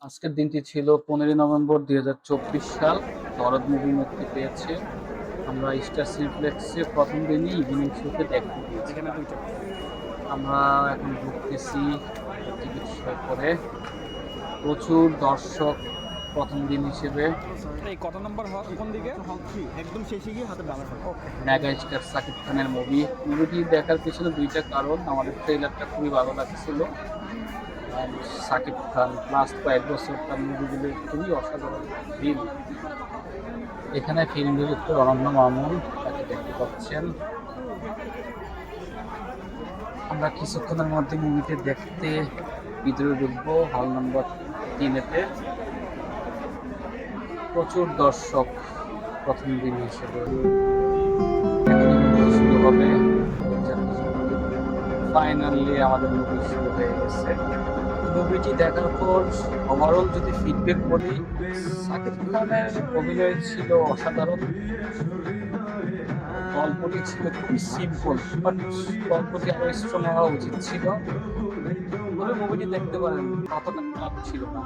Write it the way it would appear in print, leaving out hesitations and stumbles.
আজকের দিনটি ছিল 15 নভেম্বর 2024 সাল। দরদ মুভি মুক্তি পেয়েছে। আমরা স্টার সিনেপ্লেক্সে প্রথম দিনই ইভিনিং শোতে দেখতে গিয়েছিলাম। আমরা এখন ঢুকতেছি টিকিট শো করে। প্রচুর দর্শক প্রথম দিন হিসেবে। এই কত নম্বর কোন দিকে? একদম শেষে গিয়ে হাতে ডালা থাকে। মেগা স্টার সাকিব খানের মুভিটি দেখার পিছনে দুইটা কারণ। আমাদের ট্রেলারটা খুবই ভালো লাগছিল। সাকিব খান লাস্ট কয়েক বছর তার মুভিগুলো খুবই অসাধারণ ফিল্ম। এখানে ফিল্ম ডিরেক্টর অনন্য মামুন, তাকে দেখতে পাচ্ছেন। আমরা কিছুক্ষণের মধ্যে মুভিটি দেখতে ভিতরে ঢুকবো হল নম্বর 3-তে। প্রচুর দর্শক প্রথম দিন হিসেবে। এখনই মুভি শুরু হবে। ফাইনালি আমাদের মুভি শুরু হয়ে গেছে। মুভিটি দেখার পর ওভারঅল যদি ফিডব্যাক বলি, সাকিব খানের অভিনয় ছিল অসাধারণ। গল্পটি ছিল খুবই সিম্পল, বাট গল্পটি আরো স্ট্রং হওয়া উচিত ছিল। পুরো মুভিটি দেখতে পারেন, অতটা খারাপ ছিল না।